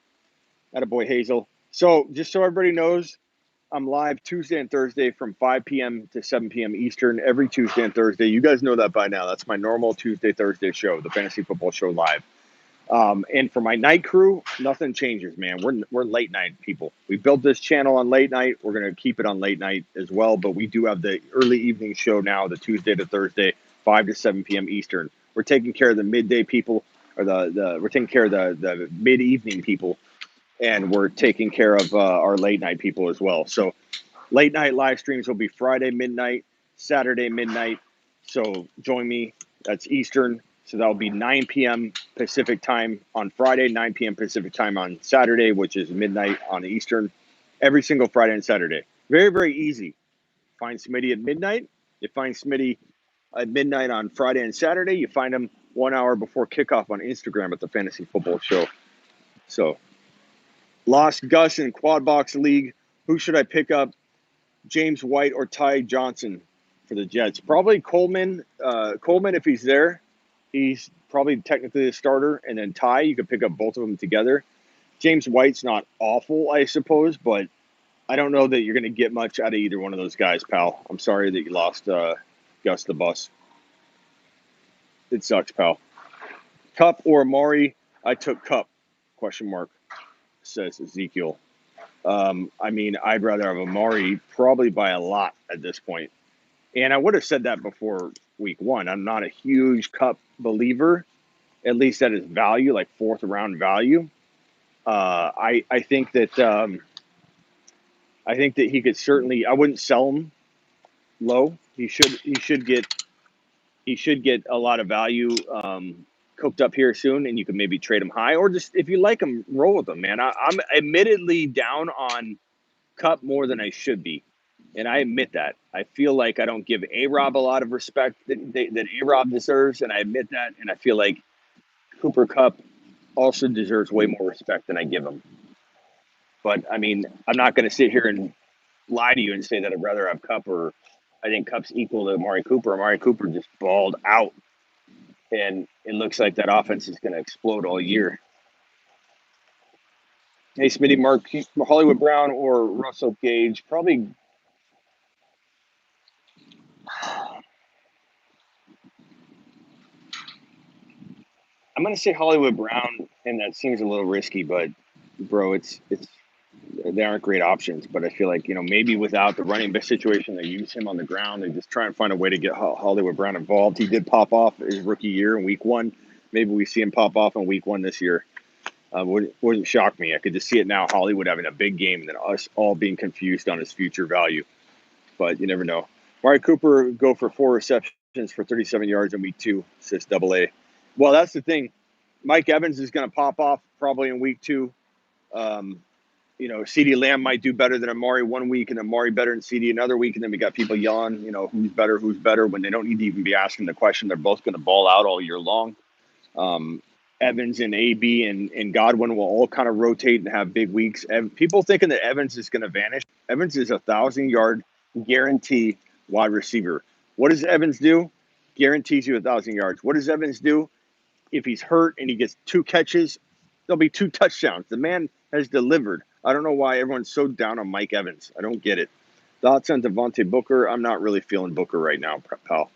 Attaboy Hazel. So just so everybody knows, I'm live Tuesday and Thursday from 5 p.m. to 7 p.m. Eastern every Tuesday and Thursday. You guys know that by now. That's my normal Tuesday, Thursday show, the Fantasy Football Show live. And for my night crew, nothing changes, man. We're late night people. We built this channel on late night. We're going to keep it on late night as well, but we do have the early evening show now, the Tuesday to Thursday, 5 to 7 p.m. Eastern. We're taking care of the midday people, or we're taking care of the mid-evening people, and we're taking care of our late night people as well. So late night live streams will be Friday midnight, Saturday midnight. So join me. That's Eastern. So that'll be 9 p.m. Pacific time on Friday, 9 p.m. Pacific time on Saturday, which is midnight on Eastern, every single Friday and Saturday. Very, very easy. Find Smitty at midnight. You find Smitty at midnight on Friday and Saturday. You find him 1 hour before kickoff on Instagram at the Fantasy Football Show. So lost Gus in Quad Box League. Who should I pick up? James White or Ty Johnson for the Jets? Probably Coleman. Coleman, if he's there. He's probably technically the starter, and then Ty, you could pick up both of them together. James White's not awful, I suppose, but I don't know that you're going to get much out of either one of those guys, pal. I'm sorry that you lost Gus the Bus. It sucks, pal. Cup or Amari? I took Cup, question mark, says Ezekiel. I mean, I'd rather have Amari probably by a lot at this point. And I would have said that before week one. I'm not a huge Cup believer, at least at his value, like fourth round value. I think that he could certainly. I wouldn't sell him low. He should get a lot of value cooked up here soon, and you can maybe trade him high, or just if you like him, roll with him, man. I'm admittedly down on Cup more than I should be. And I admit that. I feel like I don't give A-Rob a lot of respect that A-Rob deserves, and I admit that. And I feel like Cooper Kupp also deserves way more respect than I give him. But, I mean, I'm not going to sit here and lie to you and say that I'd rather have Kupp, or I think Kupp's equal to Amari Cooper. Amari Cooper just balled out, and it looks like that offense is going to explode all year. Hey, Smitty, Mark, Hollywood Brown or Russell Gage? Probably. I'm gonna say Hollywood Brown, and that seems a little risky, but bro, it's they aren't great options. But I feel like maybe without the running back situation, they use him on the ground. They just try and find a way to get Hollywood Brown involved. He did pop off his rookie year in week one. Maybe we see him pop off in week one this year. Wouldn't shock me. I could just see it now. Hollywood having a big game, and then us all being confused on his future value. But you never know. Amari Cooper go for 4 receptions for 37 yards in week 2, says AA. Well, that's the thing. Mike Evans is going to pop off probably in week 2. CeeDee Lamb might do better than Amari one week, and Amari better than CeeDee another week, and then we got people yelling, who's better, when they don't need to even be asking the question. They're both going to ball out all year long. Evans and AB and Godwin will all kind of rotate and have big weeks. And people thinking that Evans is going to vanish. Evans is 1,000-yard guarantee wide receiver. What does Evans do? Guarantees you 1,000 yards. What does Evans do? If he's hurt and he gets 2 catches, there'll be 2 touchdowns. The man has delivered. I don't know why everyone's so down on Mike Evans. I don't get it. Thoughts on Devonte Booker? I'm not really feeling Booker right now, pal.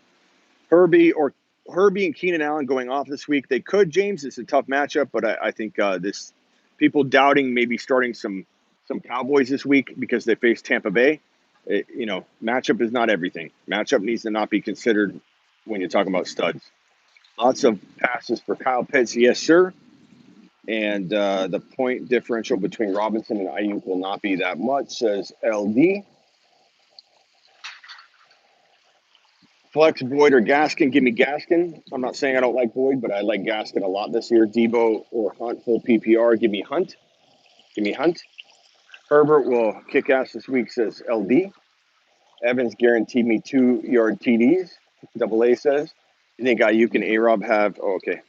Herbie and Keenan Allen going off this week. They could, James. It's a tough matchup, but I think this people doubting maybe starting some Cowboys this week because they face Tampa Bay. Matchup is not everything. Matchup needs to not be considered when you're talking about studs. Lots of passes for Kyle Pitts, yes, sir. And the point differential between Robinson and Ayuk will not be that much, says LD. Flex Boyd or Gaskin? Give me Gaskin. I'm not saying I don't like Boyd, but I like Gaskin a lot this year. Debo or Hunt, full PPR. Give me Hunt. Herbert will kick ass this week, says LD. Evans guaranteed me 2-yard TDs. AA says. You think Ayuk and A-Rob have? Oh, okay.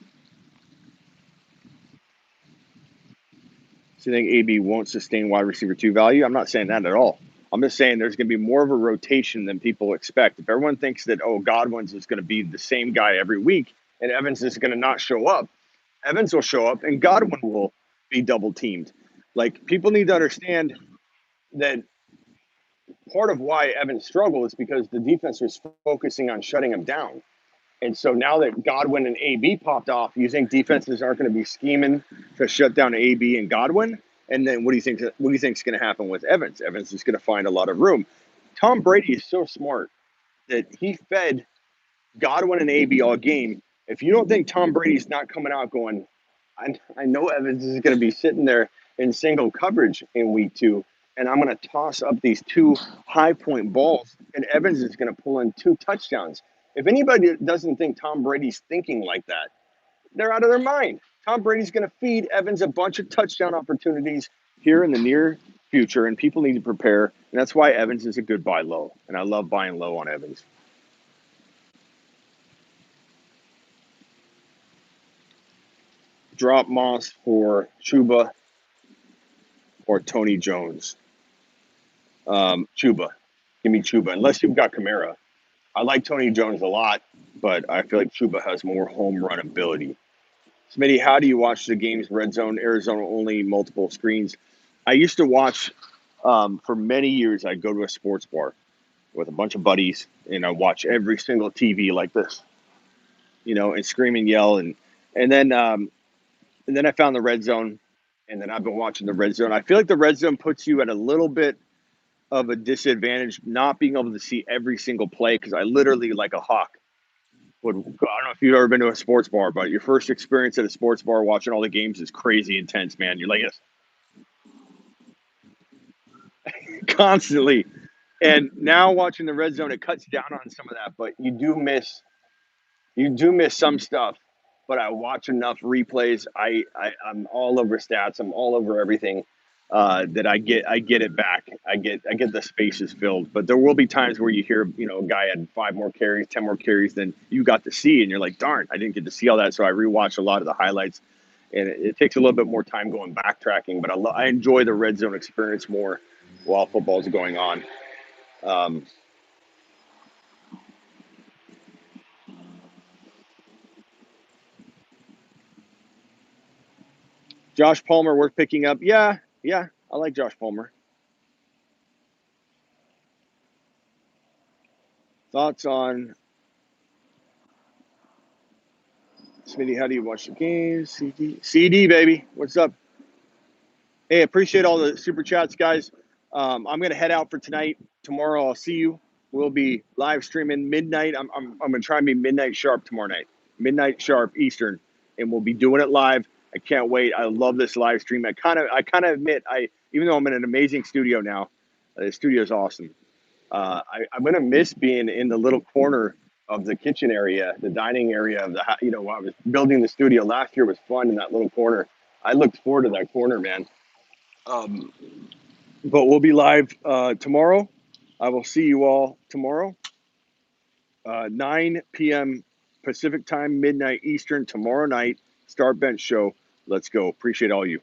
So you think AB won't sustain wide receiver 2 value? I'm not saying that at all. I'm just saying there's going to be more of a rotation than people expect. If everyone thinks that, oh, Godwin's is going to be the same guy every week and Evans is going to not show up, Evans will show up and Godwin will be double teamed. Like, people need to understand that part of why Evans struggled is because the defense was focusing on shutting him down. And so now that Godwin and AB popped off, you think defenses aren't going to be scheming to shut down AB and Godwin? And then what do you think? What do you think is going to happen with Evans? Evans is going to find a lot of room. Tom Brady is so smart that he fed Godwin and AB all game. If you don't think Tom Brady's not coming out going, I know Evans is going to be sitting there in single coverage in week 2, and I'm going to toss up these 2 high point balls, and Evans is going to pull in 2 touchdowns. If anybody doesn't think Tom Brady's thinking like that, they're out of their mind. Tom Brady's going to feed Evans a bunch of touchdown opportunities here in the near future, and people need to prepare. And that's why Evans is a good buy low, and I love buying low on Evans. Drop Moss for Chuba or Tony Jones. Chuba. Give me Chuba, unless you've got Kamara. I like Tony Jones a lot, but I feel like Chuba has more home run ability. Smitty, how do you watch the games? Red zone, Arizona only, multiple screens. I used to watch for many years. I'd go to a sports bar with a bunch of buddies, and I watch every single TV like this, and scream and yell, and then I found the red zone, and then I've been watching the red zone. I feel like the red zone puts you at a little bit of a disadvantage, not being able to see every single play, because I literally, like a hawk, I don't know if you've ever been to a sports bar, but your first experience at a sports bar watching all the games is crazy intense, man. You're like, yes, constantly. And now watching the red zone, it cuts down on some of that, but you do miss some stuff. But I watch enough replays. I'm all over stats. I'm all over everything. That I get it back. I get the spaces filled. But there will be times where you hear, a guy had 5 more carries, 10 more carries than you got to see, and you're like, darn, I didn't get to see all that. So I rewatch a lot of the highlights, and it takes a little bit more time going backtracking. But I enjoy the red zone experience more while football's going on. Um, Josh Palmer worth picking up. Yeah, I like Josh Palmer. Thoughts on Smitty? How do you watch the games? CD baby, what's up? Hey, appreciate all the super chats, guys. I'm gonna head out for tonight. Tomorrow, I'll see you. We'll be live streaming midnight. I'm gonna try and be midnight sharp tomorrow night, midnight sharp Eastern, and we'll be doing it live. I can't wait. I love this live stream. I kind of admit, even though I'm in an amazing studio now, the studio is awesome. I'm gonna miss being in the little corner of the kitchen area, the dining area of the while I was building the studio last year was fun in that little corner. I looked forward to that corner, man. Um, but we'll be live tomorrow. I will see you all tomorrow, 9 p.m. Pacific time, midnight Eastern tomorrow night. Start Bench Show. Let's go. Appreciate all you.